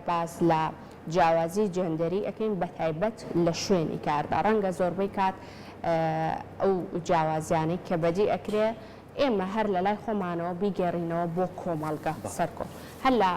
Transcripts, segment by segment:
باس لە جیاوازی جێندەری ئەەکەین بە تایبەت لە شوێنی کاردا ڕەنگە زۆربەی کات ئەو جیاوازیانەی کە بەدی ئەکرێ ئێمە هەر لە لای خۆمانەوە بیگەڕینەوە بۆ کۆمەڵگە سەرکۆ هەر لە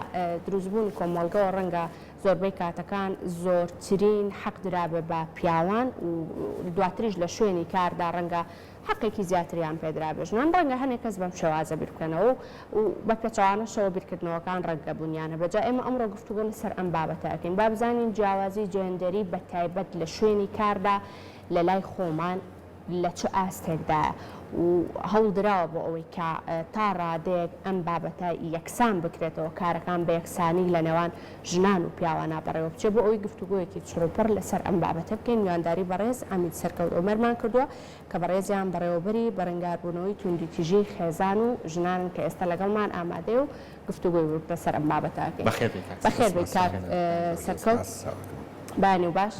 دروستبوونی کۆمەڵگەەوە ڕەنگە زۆربەی کاتەکان زۆرترین حەق درابێ بە پیاوان و دواتریش لە شوێنی کاردا ڕەنگە حقێکی زیاتریان پێدرا بێژنان ڕەنگە هەنێک کەس بەم شێوازە بیر بکەنەوە و بە پێچەوانەشەوە بیرکردنەوەکان ڕەنگە بوونیانە بەجا ئێمە ئەمڕۆ گفتوگۆ لەسەر ئەم بابەتەکەین با بزانین جیاوازی جێندەری بە تایبەت لە شوێنی کاردا لە لای خۆمان لە چه ئاستێکدایە و هەڵدراوە بۆ ئەوەی کە تا ڕادەیەک ئەم بابەتە یەکسان بکرێتەوە کارەکان بە یەکسانی لە نێوان ژنان و پیاوانە بەڕێوە بچێت بۆ ئەوەی گفتوگۆیەکی چڕوپڕ لەسەر ئەم بابەتە بکەین میوانداری بەڕێز ئەمید سەرکەوت ئۆمەرمان کردووە کە بەڕێزیان بەڕێوەبەری بەرەنگاربوونەوەی توندیتیژی خێزان و ژنان کە ئێستا لەگەڵمان ئامادەیە و گفتوگۆی لەسەر ئەم بابەتەکەین بەخێر بێت کات سەرکەوت بانی و باش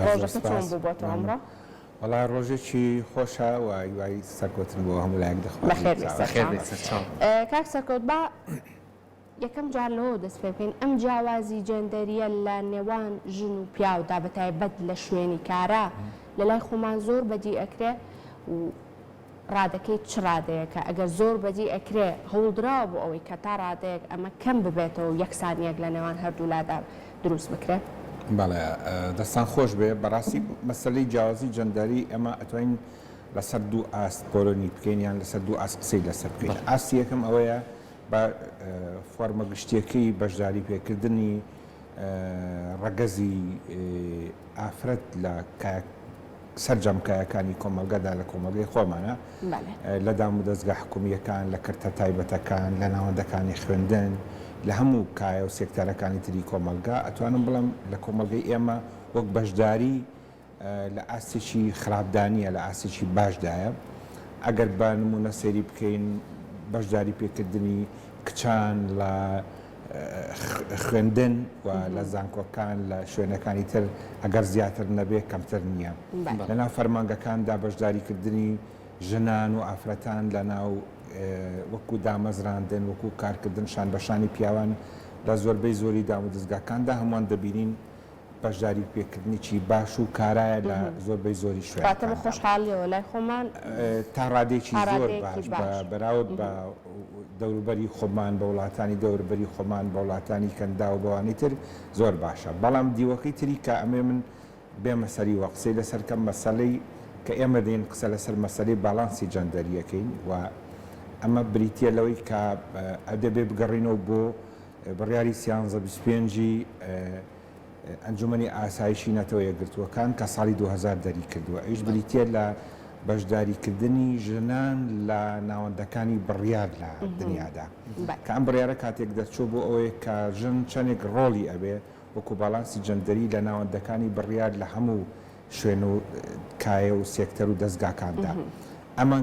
ڕۆژەکە چۆن بوو بۆ تۆ ئەمڕۆ وڵای ڕۆژێکی خۆشە و وای سەرکەوتن بۆ هەموو لایەک دەخوازم کاک سەرکەوت با یەکەم جار لەوە دەست پێ بکەین ئەم جیاوازی جێندەریە لە نێوان ژن و پیاودا بە تایبەت لە شوێنی کارە لە لای خۆمان زۆر بەدی ئەکرێ و ڕادەکەی چ ڕادەیەکە ئەگەر زۆر بەدی ئەکرێ هەوڵدراوە بۆ ئەوەی کە تا ڕادەیەک ئەمە کەم ببێتەوە و یەکسانیەک لە نێوان هەردوولادا دروست بکرێت بەڵێ دەستان خۆش بێ بەڕاستی مەسەلەی جیاوازی جەندەری ئەمە ئەتوانین لەسەر دوو ئاست کۆلۆنی بکەین یان لەسەر دوو ئاست قسەی لەسەر بکەین ئاستی یەکەم ئەوەیە بە فۆرمە گشتیەکەی بەشداری پێکردنی ڕەگەزی ئافرەت لە سەرجەمکایەکانی کۆمەلگەدا لە کۆمەلگەی خۆمانە لە دام و دەستگا حکوومیەکان لە کردتە تایبەتەکان لە ناوەندەکانی خوێندن لە هەموو کایە و سێکتەرەکانی تری کۆمەلگا ئەتوانم بڵم لە کۆمەلگەی ئێمە وەک بەشداری لە ئاستێکی خراپدانیە لە ئاستێکی باشدایە ئەگەر بە نمونە سەیری بکەین بەشداری پێکردنی کچان لە خوێندن و لە زانکۆکان لە شوێنەکانی تر ئەگەر زیاتر نەبێ کەمتر نییە لەناو فەرمانگەکاندا بەشداریکردنی ژنان و ئافرەتان لە ناو وەکو دامەزراندن وەکو کارکردن شان بەشانی پیاوان لە زۆربەی زۆری دام و دەستگاکاندا هەمووان دەبینین بەشداری پێکردنیی باش و کارایە لە زۆربەی زۆری شوێن خۆشحاڵیەوە لای خۆمان تا ڕادێکی زۆر باش بەراورد بە دەوروبەری خۆمان بە وڵاتانی دەوروبەری خۆمان بە وڵاتانی کەندا و بەوانی تر زۆر باشە بەڵام دیوەکەی تری کە ئەمێ من بێمە سەری وە قسەی لەسەر کەم مەسەلەی کە ئێمە دێن قسە لەسەر مەسەلەی باڵانسی جەندەریەکەین و ئەمە بریتە لەوەی کە ئەدەبێ بگەڕینەوە بۆ بڕیاری 1325 ئەنجومەنی ئاسایشی نەتەوە یەکگرتووەکان کە ساڵی 2000 دەری کردووە ئەویش بریتە لە بەشداریکردنی ژنان لە ناوەندەکانی بڕیار لە دنیادا کە ئەم بڕیارە کاتێک دەچوو بۆ ئەوەیە کە ژن چەندێک ڕۆڵی ئەبێ وەکو باڵانسی جەندەری لە ناوەندەکانی بڕیار لە هەموو شوێن و کایە و سێکتەر و دەستگاکاندا ئەمە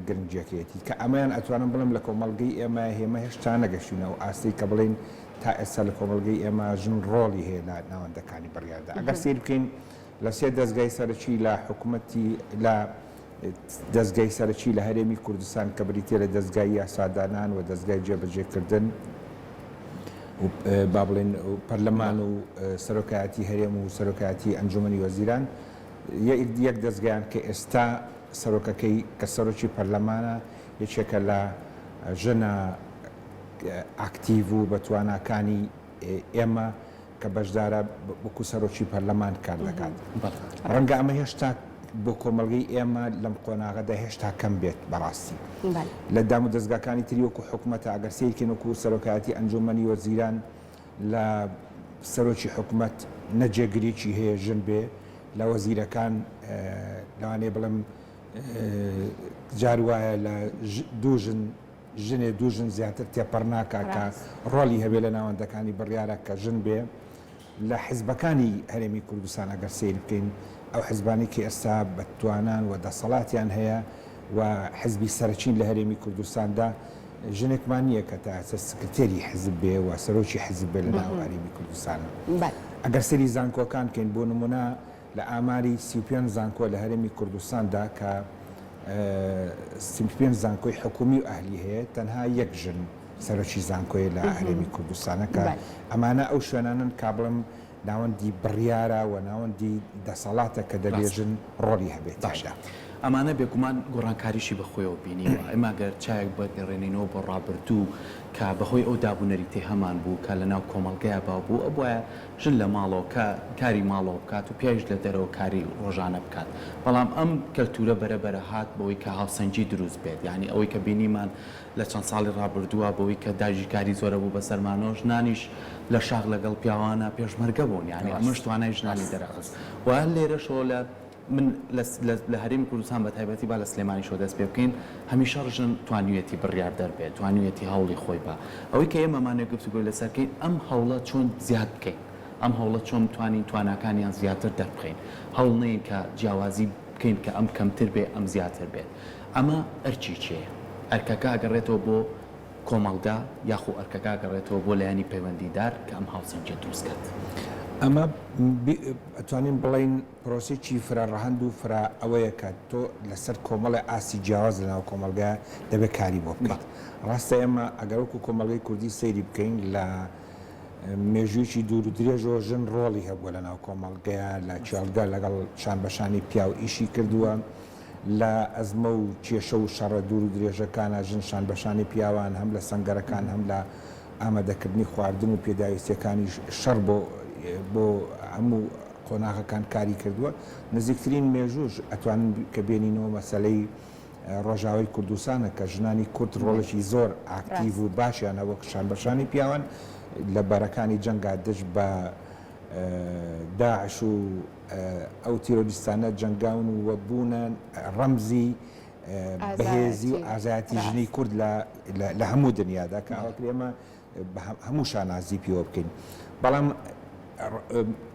گرنگجیەکەیەتی کە ئەمەیان ئەتوانم بڵم لە کۆمەڵگەی ئێمە هێمە هێشتا نەگەشتینە و ئاستی کە بڵین تا ئێستا لە کۆمەڵگەی ئێمە ژن ڕۆڵی هەیە لە ناوەندەکانی بڕیاردا ئەگەر سیر بکەین لە سێ دەستگای سەرچی لە حکوومەتی لە دەستگای سەرچی لە هەرێمی کوردستان کە بریتە لە دەستگای یاسادانان و دەستگای جێبەجێکردن با بڵێن پەرلەمان و سەرۆکایەتی هەرێم و سەرۆکایەتی ئەنجومەنی وەزیران یەک دەستگایان کە ئێستا سەرۆکەکەی کە سەرۆکی پەرلەمانە یەکێکە لە ژنە ئاکتیڤ و بەتواناکانی ئێمە کە بەشدارە وەکو سەرۆکی پەرلەمان کار دەکات ڕەنگە ئەمە هێشتا بۆ کۆمەڵگەی ئێمە لەم قۆناغەدا هێشتا کەم بێت بەڕاستی لە دام و دەستگاکانی تری وەکو حکوومەتە ئەگەر سیرکەین وەکو سەرۆکایەتی ئەنجومەنی وەزیران لە سەرۆکی حکوومەت نەجێگریکی هەیە ژن بێ لە وەزیرەکان لەوانێ بڵم جار وایە لە ژنێ دوو ژن زیاتر تێپەڕ ناکا کە ڕۆڵی هەبێ لە ناوەندەکانی بڕیارە کە ژن بێ لە حیزبەکانی هەرێمی کوردستان ئەگەر سیر بکەین ئەو حیزبانی کە ئێستا بەتوانان و دەسەڵاتیان هەیە و حیزبی سەرچین لە هەرێمی کوردستاندا ژنێکمان نییە کە تا سکرتێری حیزب بێ و سەرۆکی حیزب بێ لە ناو هەرێمی کوردستانە ئەگەر سەری زانکۆکان کەین بۆ نمونە لە ئاماری 35 زانکۆ لە هەرێمی کوردستاندا کە 35 زانکۆی حکومی و ئەهلی هەیە تەنها یەک ژن سەرۆکی زانکۆیە لە هەرێمی کوردستانە کە ئەمانە ئەو شوێنانن کا بڵم ناوەندی بڕیارە و ناوەندی دەسەڵاتە کە دەبێژن ڕۆلی هەبێت باشە. ئەمانە بێگومان گۆڕانکاریشی بەخۆیەوە بینیوە ئێماگەر چایەک بەگەڕێنینەوە بۆ ڕابردوو کە بەهۆی ئەو دابوونەریتی هەمان بوو کە لە ناو کۆمەڵگەیە باو بوو ئەوە ژن لە ماڵەوە کە کاری ماڵەوە بکات و پیاش لە دەرەوە کاری ڕۆژانە بکات بەڵام ئەم کەلتورە بەرەبەرە هات بەوەی کە هاوسەنجی دروست بێت یعنی ئەوەی کە بینیمان لە چەند ساڵی ڕابردووە بەوەی کە داژی کاری زۆرە بوو بە سەرمانۆ ژنانیش لە شاغ لەگەڵ پیاوانە پێشمەرگە بوون یعنی ئەمەش توانای ژنانی دەرەخست و هەر لێرەشەوە لە من لە هەرێمی کوردستان بە تایبەتی با لە سلێمانیشەوە دەست پێ بکەین هەمیشە ڕژن توانوێتی بڕیار دەربێت توانوێتی هەوڵی خۆی بە ئەوەی کە ئێمەمانێ گفتوگۆی لەسەرکەین ئەم هەوڵە چۆن زیاد بکەین ئەم هەوڵە چۆن توانین تواناکانیان زیاتر دەربخەین هەوڵ نەین کە جیاوازی بکەین کە ئەم کەمتر بێ ئەم زیاتر بێت ئەمە ئەرچی چێە ئەرکەکە ئەگەڕێتەوە بۆ کۆمەڵگا یاخۆ ئەرکەکە ئەگەڕێتەوە بۆ لایانی پەیوەندیدار کە ئەم هاوسەنجە دروستکات ئەمە ئەتوانین بڵین پرۆسێکی فرەڕەهەند و فرا ئەوەیە کە تۆ لەسەر کۆمەڵی ئاسی جیاواز لەناو کۆمەلگا دەبێت کاری بۆ بکات ڕاستە ئێمە ئەگەرۆکو کۆمەڵگەی کوردی سەیری بکەین لە مێژوویکی دوور و درێژەوە ژن ڕۆڵی هەبووە لەناو کۆمەڵگەیە لە چێڵگە لەگەڵ شانبەشانی پیا و ئیشی کردووە لە ئەزمە و کێشە و شەڕە دوور و درێژەکانە ژن شانبەشانی پیاوان هەم لە سەنگەرەکان هەم لە ئامادەکردنی خواردن و پێداویستیەکانی شەڕ بۆ هەموو قۆناغەکان کاری کردووە نزیکترین مێژوش ئەتوانن کە بێنینەوە مەسەلەی ڕۆژاوای کوردستانە کە ژنانی کورد ڕۆڵێکی زۆر ئاکتیڤ و باشیانە وەک شانبەشانی پیاوان لە بەرەکانی جەنگا دژ بە داعش و ئەو تیرۆریستانە جەنگاون و بوونە ڕەمزی بەهێزی و ئازایەتی ژنی کورد لە هەموو دنیادا کە ئەوە ئێمە هەموو شانازی پێوە بکەین بەڵام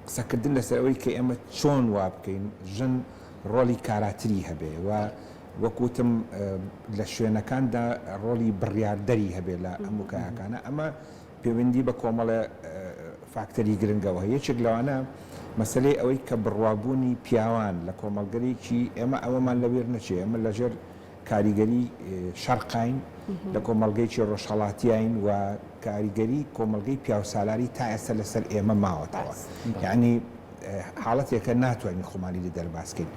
قسەکردن لەسەر ئەوەی کە ئێمە چۆن وا بکەین ژن ڕۆلی کاراتری هەبێ و وەکوتم لە شوێنەکاندا ڕۆلی بڕیاردەری هەبێ لە هەموو کایەکانە ئەمە پەیوەندی بە کۆمەڵە فاکتەری گرنگەوە یەکێک لەوانە مەسلەی ئەوەی کە بڕوابوونی پیاوان لە کۆمەڵگەرێکی ئێمە ئەوەمان لەوێر نەچێ ئەمە لەژێر کاریگەری شەرقین لە کۆمەڵگەیکی ڕۆژهەڵاتیین و کاریگەری کۆمەڵگەی پیاوسالاری تا ئێستا لەسەر ئێمە ماوەتەوە یعنی حاڵەتێکە ناتوانین خۆمانی لە دەرباسکەین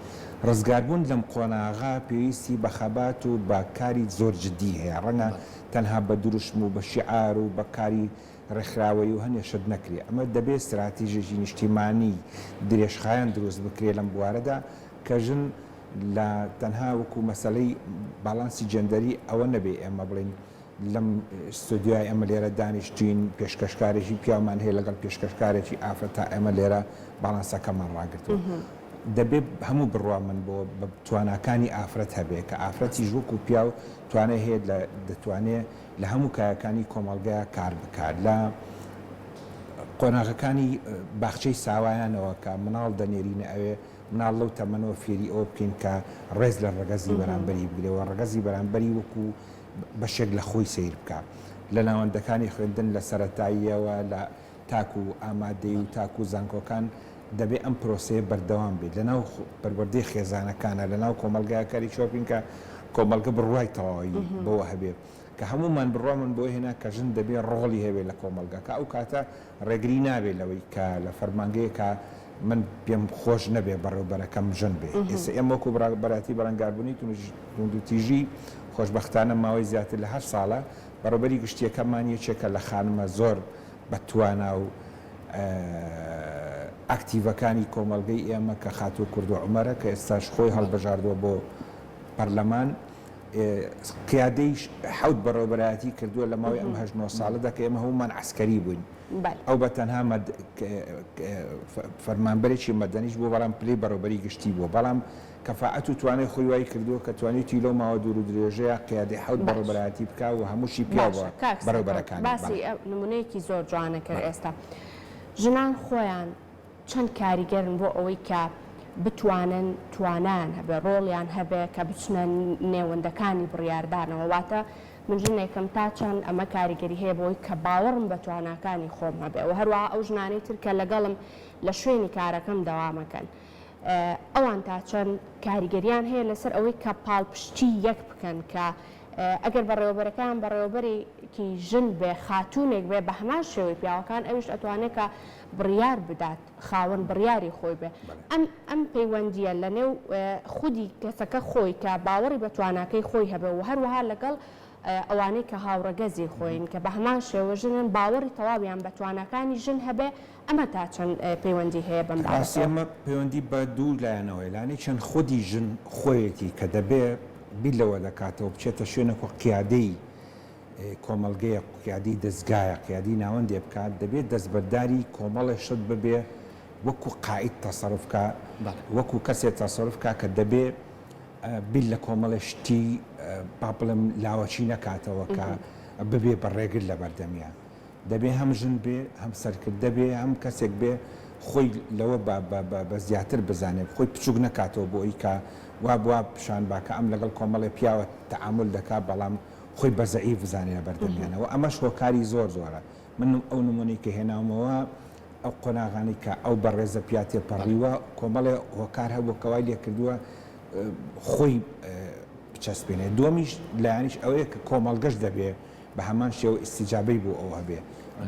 ڕزگاربوون لەم قۆناغا پێویستی بە خەبات و بە کاری زۆر جدی هەیە ڕەنگە تەنها بە دروشم و بە شیعار و بە کاری ڕێکخراوەی و هەنێ شت نەکرێ ئەمە دەبێت استراتیژێکی نیشتیمانی درێژخایەن دروست بکرێ لەم بوارەدا کە ژن لە تەنها وەکو مەسەلەی باڵانسی جەندەری ئەوە نەبێ ئێمە بڵین لەم ستودیای ئەمە لێرە دانیشتین پێشکەشکارێکی پیامان هەیە لەگەڵ پێشکەشکارێکی ئافرەت تا ئێمە لێرە باڵانسەکەمان ڕاگرتووە دەبێت هەموو بڕوا من بۆ بە تواناکانی ئافرەت هەبێ کە ئافرەتی ژووک و پیا و توانای هەیە دەتوانێت لە هەموو کایەکانی کۆمەڵگەیە کار بکات لە قۆناغەکانی باخچەی ساوایانەوە کە مناڵ دەنێرینە ئەوێ مناڵ لەو تەمەنەوە فێری ئەوە بکەین کە ڕێز لە ڕەگەزی بەرامبەری بگرێەوە ڕەگەزی بەرامبەری وەکو بەشێک لە خۆی سیر بکات لە ناوەندەکانی خوێندن لە سەرەتاییەوە لە تاکو و ئامادەی و تاکو و زانکۆکان دەبێت ئەم پرۆسەیە بەردەوام بێت لەناو پەروەردەی خێزانەکانە لەناو کۆمەلگایەکاری شۆپینکە کۆمەلگە بڕوای تەواوی بەوە هەبێت کە هەمومان بڕوامان بۆ هێنا کە ژن دەبێت ڕۆڵی هەبێت لە کۆمەلگاکە ئەو کاتە ڕێگری نابێت لەوەی کە لە فەرمانگەیەکە من پێم خۆش نەبێ بەڕێوبەرەکەم ژن بێ ئێستا ئێمە وەکو بەراتی بەرەنگاربوونی توندوتیژی خۆشبەختانە ماوەی زیاتر لە 8 ساڵە بەڕێوەبەری گشتیەکەمان یەکێکە لە خانمە زۆر بەتوانا و ئاکتیڤەکانی کۆمەلگەی ئێمە کە خاتوو کورد و عومەرە کە ئێستاش خۆی هەڵبژاردووە بۆ پەرلەمان قیادەی حەوت بەڕێوەبەرایەتی کردووە لە ماوەی ئەم 8 ساڵەدا کە ئێمە هەمومان عسکەری بووین ئەو بە تەنها فەرمانبەرێکی مەدەنیش بۆ بەڵام پلەی بەڕێوەبەری گشتی بووە بەڵام کەفاعەت و توانای خۆی وای کردووە کە توانێتی لەو ماوە دوور و درێژەیە قیادەی حەوت بەڕێوەبەرایەتی بکا و هەمووشی پیاوە بەڕێوەبەرەکانی باسی نمونەیەکی زۆر جوانە کرد ئێستا ژنان خۆیان چەند کاریگەرن بۆ ئەوەی کە بتوانن توانان هەبێ ڕۆڵیان هەبێ کە بچنە نێوەندەکانی بڕیاردانەوە واتە من ژنێکم تا چەند ئەمە کاریگەری هەیە بۆی کە باوەڕم بە تواناکانی خۆم هەبێ و هەروە ئەو ژنانی تر کە لەگەڵم لە شوێنی کارەکەم دەوامەکەن ئەوان تا چەند کاریگەریان هەیە لەسەر ئەوەی کە پاڵپشتی یەک بکەن کە ئەگەر بەڕێوەبەرەکان بەڕێوەبەری پیاوێکی ژن بێ خاتوونێک بێ بە هەمان شێوەی پیاوەکان ئەوش ئەتوانێت کە بڕیار بدات خاوەن بڕیاری خۆی بێ ئەم پەیوەندیە لە نێو خودی کەسەکە خۆی کە باوەڕی بە تواناکەی خۆی هەبێ و هەروەها لەگەڵ ئەوانەی کە هاوڕەگەزی خۆین کە بە هەمان شێوە ژنن باوەڕی تەواویان بە توانەکانی ژن هەبێ ئەمە تا چەند پەیوەندی هەیە بەم بابەتە ئەمە پەیوەندی بە دوو لایەنەوەی لانی چەند خودی ژن خۆیەتی کە دەبێ بیلەوە دەکاتەوە بچێتە شوێنە قیادەی کۆمەلگەیە قیادی دەستگایە قیادی ناوەندێ بکات دەبێت دەستبەرداری کۆمەڵی شت ببێ وەکو قائد تەسەڕفکە وەکو کەسێک تەسەڕفکە کە دەبێ بیل لە کۆمەڵی شتی با بڵم لاوەچی نەکاتەوە کە ببێ بەڕێگر لە بەردەمیان دەبێ هەم ژن بێ هەم سەرکرد دەبێ هەم کەسێک بێ خۆی لەوە بە زیاتر بزانێت خۆی بچوک نەکاتەوە بۆ ئەوی کە وا بووە پیشان باکە ئەم لەگەڵ کۆمەڵی پیاوە تەعامل دەکات بەڵام خۆی بەزەعی بزانێت بەردەمیانەوە ئەمەش هۆکاری زۆر زۆرە من ئەو نمونەی کە هێناومەوە ئەو قۆناغانی کە ئەو بەڕێزە پیاتێ پەڕیوە کۆمەڵێ هۆکار هەبوو کەوای لێ کردووە خۆی بچەسبێنێ دومیش لایەنیش ئەوەیە کە کۆمەڵگەش دەبێ بە هەمان شێوە ئیسیجابەی بۆ ئەو هەبێ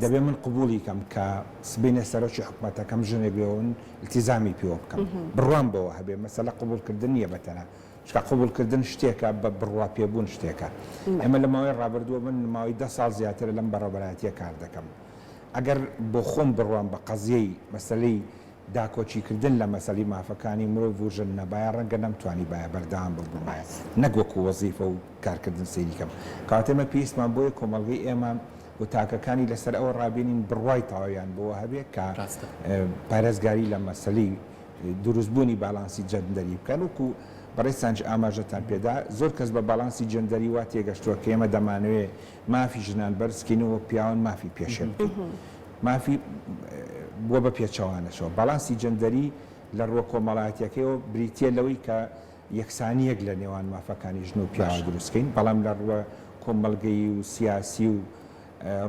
دەبێ من قبولی کەم کە سبینە سەرۆکی حکوومەتەکەم ژنێک بێەوەن التیزامی پێوە بکەم بڕوان بەوە هەبێ مەسەلە قبولکردن نییە بەتەنە شکا قبولکردن شتێکە بە بڕوا پێبوون شتێکە ئێمە لە ماوەی ڕابردووە من ماوەی 10 ساڵ زیاتر لەم بەڕێوەبەرایەتیە کار دەکەم ئەگەر بۆ خۆم بڕوان بە قەزیەی مەسەلەی داکۆچیکردن لە مەسەلی مافەکانی مرۆڤ و ژن نەبایە ڕەنگە نەمتوانی باە بەردەوام ببوومایە نەگوەکو وەزیفە و کارکردن سەیریکەم کاتێمە پێویستمان بۆیە کۆمەڵگەی ئێمە و تاکەکانی لەسەر ئەوە ڕابینین بڕوای تاوایان بۆەوە هەبێت کە پارێزگاری لە مەسەلی دروستبوونی باڵانسی جەندەری بکەن وکو بەڕێ سانج ئاماژەتان پێدا زۆر کەس بە باڵانسی جەندەری وا تێگەشتووە کە ئێمە دەمانوێت مافی ژنان بەرزکەینەوە پیاوان مافی پێشێ بکەین مافی بووە بە پێچەوانەشەوە باڵانسی جەندەری لە ڕووە کۆمەڵایەتەکەیەوە بریتە لەوەی کە یەکسانیەک لە نێوان مافەکانی ژن و پیاوە دروستکەین بەڵام لە ڕووە کۆمەڵگەی و سیاسی و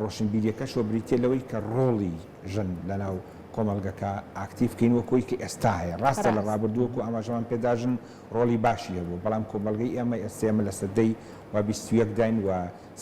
ڕۆشنبیریەکەشەوە بریتە لەوەی کە ڕۆڵی ژن لەناو کۆمەلگەکە ئاکتیفکەین وەکۆی کە ئێستا هەیە ڕاستە لە ڕابردووەکو ئاماژەوان پێداژن ڕۆڵی باشی هەبوو بەڵام کۆمەلگەی ئێمە ئێستێمە لە سەدەی و 21 داین و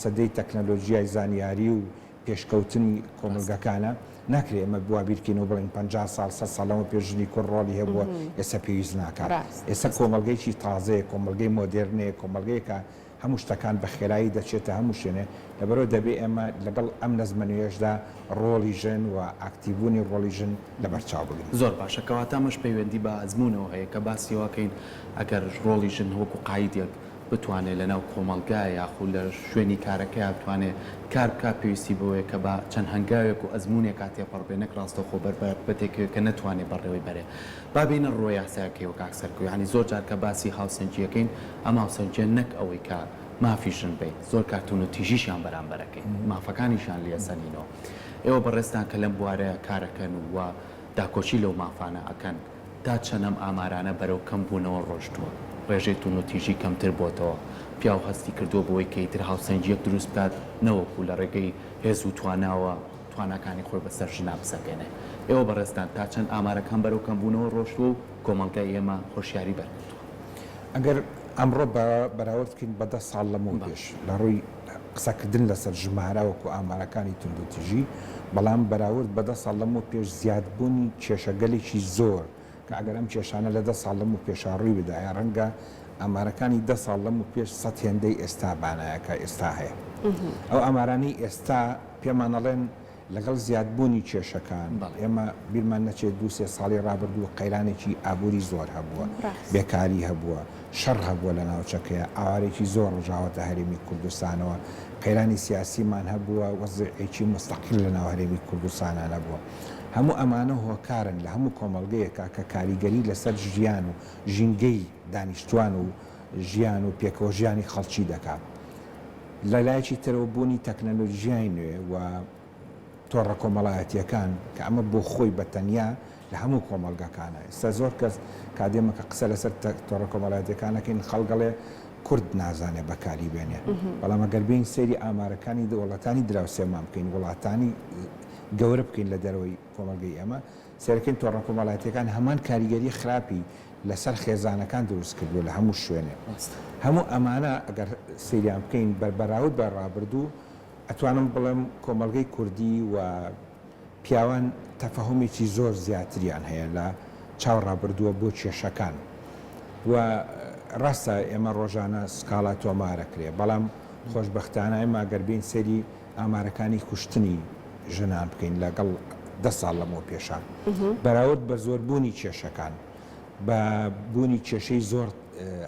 سەدەی تەکنەلۆژیای زانیاری و پێشکەوتنی کۆمەلگەکانە ناکرێت ئەمە بوا بیرکەینەوە بڵین 50 ساڵ 100 ساڵەوە پێشنی کوڕ ڕۆڵی هەبووە ئێستا پێویست ناکات ئێستا کۆمەلگەیکی تازەیە کۆمەلگەی مۆدێرنەیە کۆمەلگەیەکە هەموو شتەکان بە خێرایی دەچێتە هەموو شوێنێ لەبەرەوە دەبێت ئێمە لەگەڵ ئەم نەزمەنوێژدا ڕۆڵی ژن و ئاکتیبوونی ڕۆڵی ژن لەبەرچاو بگرین زۆر باشە کەواتامەش پەیوەندی بە ئەزمونەوە هەیە کە باسیەوەکەین ئەگەر ڕۆڵی ژن وەکو قایدێک بتوانێت لەناو کۆمەلگای یاخود لە شوێنی کارەکەی بتوانێت کار بکات پێویستی بەوەیە کە بە چەند هەنگاوێک و ئەزمونێک کاتێپەڕبێ نەک ڕاستەخۆ بەتێکەوە کە نەتوانێت بەڕێوەی بەرێ بابینە ڕۆی یاساکەیەوە کاکسەرکەوە ینی زۆر جار کە باسی هاوسەنجیەکەین ئەم هاوسەنجە نەک ئەوەی کە مافی ژن بیت زۆر کارتون و تیژیشیان بەرامبەرەکەین مافەکانیشان لێسەنینەوە ئێوە بەڕێستان کە لەم بوارەیە کارەکەن و داکۆچی لەو مافانە ئەکەن تا چەنەم ئامارانە بەرەو کەم بوونەوە ڕۆشتووە ڕێژێتون و تیژی کەمتر بۆتەوە پیاو هەستی کردووە بۆی کەیتر هاوسەنجیەک دروست بکات نەوەکو لە ڕێگەی هێز و تواناوە توانەکانی خۆی بەسەر ژنا بسەکەنێ ئێوە بەڕێستان تا چەند ئامارەکان بەرەو کەم بوونەوە ڕۆشتووە و کۆمەڵگای ئێمە هۆشیاری بەرگرتووە ئەگەر ئەمڕۆ بەراورد بکەین بە 10 ساڵ لەمەوە پێش لە ڕووی قسەکردن لەسەر ژمارەوەکو ئامارەکانی توندوتیژی بەڵام بەراورد بە 10 ساڵ لەمەوە پێش زیادبوونی کێشەگەلێکی زۆر کە ئەگەر ئەم کێشانە لە 10 ساڵ لەمەوە پێشاڕووی بدایە ڕەنگە ئامارەکانی 10 ساڵ لەمەوە پێش 100 هێندەی ئێستا بانایەکە ئێستا هەیە ئەو ئامارانەی ئێستا پێمانەڵێن لەگەڵ زیادبوونی کێشەکان ئێمە بیرمان نەچێت 2-3 ساڵی ڕابردووە قەیرانێکی ئابووری زۆر هەبووە بێکاری هەبووە شەڕ هەبووە لە ناوچەکەیە ئاوارێکی زۆر ڕژاوەتە هەرێمی کوردستانەوە قەیرانی سیاسیمان هەبووە وەزعێکی مستەقیل لە ناو هەرێمی کوردستانە بووە هەموو ئەمانە هۆکارن لە هەموو کۆمەڵگەیەکە کە کاریگەری لەسەر ژیان و ژینگەی دانیشتوان و ژیان و پێکەوە ژیانی خەڵکی دەکات لە لایەکی ترەوە بوونی تەکنەلۆژیای نوێ و تۆڕە کۆمەڵایەتیەکان کە ئەمە بۆ خۆی بەتەنیا لە هەموو کۆمەلگەکانە ئێستا زۆر کەس کادێمەکە قسە لەسەر تۆڕە کۆمەڵایەتیەکانەکەین خەڵگەڵێ کورد نازانێت بەکاری بێنێ بەڵام ئەگەر بین سەیری ئامارەکانی وڵاتانی دراوسێمان بکەین وڵاتانی گەورە بکەین لە دەرەوەی کۆمەلگەی ئێمە سێرەکەین تۆڕە کۆمەڵایەتیەکان هەمان کاریگەری خراپی لەسەر خێزانەکان دروست کردووە لە هەموو شوێنێ هەموو ئەمانە ئەگەر سەیریان بکەین بەراورد بە ڕابردوو ئەتوانم بڵێم کۆمەڵگەی کوردی و پیاوان تەفەهومێکی زۆر زیاتریان هەیە لە چاوەڕابردووە بۆ کێشەکان و ڕاستە ئێمە ڕۆژانە سکاڵا تۆمارەکرێ بەڵام خۆشبەختانە ئێمە گەربین سەری ئامارەکانی کوشتنی ژنان بکەین لەگەڵ 10 ساڵ لەمەوە پێشان بەراورد بە زۆربوونی کێشەکان بە بوونی کێشەی زۆر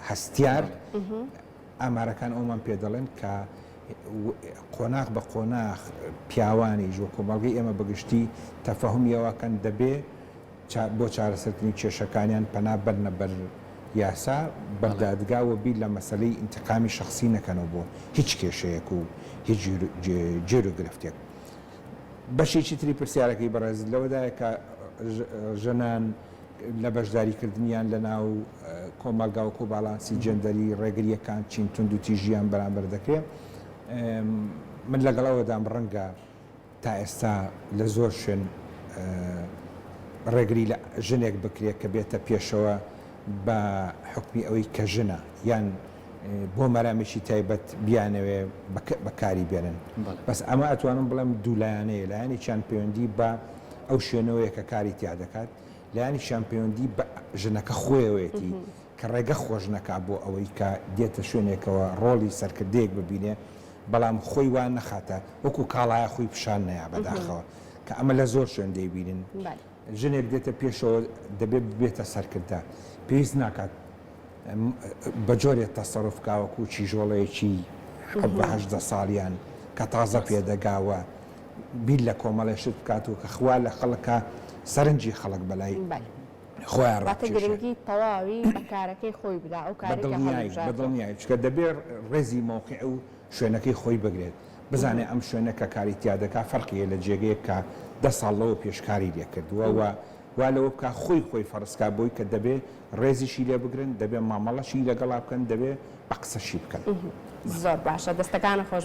هەستیار ئامارەکان ئەومان پێ دەڵێن کە قۆناغ بە قۆناغ پیاوانی ژۆ کۆمەڵگەی ئێمە بەگشتی تەفەهمیەوەکەن دەبێ بۆ چارەسەرکردنی کێشەکانیان پەنا بەرنە بەر یاسا بەردادگاوە بیر لە مەسلەی ئینتقامی شخصی نەکەنەوە بۆ هیچ کێشەیەک و هیچ جێر و گرفتێک. بەشێکی تری پرسیارەکەی بەڕێز لەوەدایە کە ژنان لە بەشداریکردنیان لە ناو کۆمەلگا و کۆباڵانسی جەندەری ڕێگریەکان چین تونند و تیژیان بەرامبەر دەکرێت. من لەگەڵەوەدام ڕەنگە تا ئێستا لە زۆر شوێن ڕێگری لە ژنێک بکرێت کە بێتە پێشەوە بە حکمی ئەوەی کە ژنە یان بۆ مەرامێکی تایبەت بیانەوێ بەکاری بێنن. بەس ئەمە ئەتوانم بڵێم دوولایانەیە لایانی چیان پەیوەندی بە ئەو شوێنەوەیە کە کاری تیا دەکات لایانی چیان پەیوەندی بە ژنەکە خۆیەوەیەتی کە ڕێگە خۆش نەکا بۆ ئەوەی کە دێتە شوێنێکەوە ڕۆڵی سەرکردەیەک ببینێ بەڵام خۆی وان نەخاتە وەکو کاڵایە خۆی پیشان نەیە بەداخەوە کە ئەمە لە زۆر شوێن دەیبینن. ژنێک دێتە پێشەوە دەبێت بێتە سەرکردە پێویست ناکات بە جۆرێک تەسەڕفکاوەکو چیژۆڵەیەکی 18 ساڵیان کە تازە پێدەگاوە بیر لە کۆمەڵێشت بکات و کە خوا لە خەڵکە سەرنجی خەڵک بەلای خۆیان گرنگی تەواوی بەکارەکەی خۆی بدا ئەو بەدڵنیایی چکە دەبێت ڕێزی مۆقع و شوێنەکەی خۆی بگرێت بزانێ ئەم شوێنەکە کاری تیا دەکا فەرقیە لە جێگەیە کە 10 ساڵەوە پێشکاری لێ کردووە و وا لەوە بکە خۆی فەرسکا بۆی کە دەبێت ڕێزیشی لێ بگرن دەبێت مامەڵەشی لەگەڵا بکەن دەبێت بە قسەشی بکەن. زۆر باشە دەستەکانە خۆش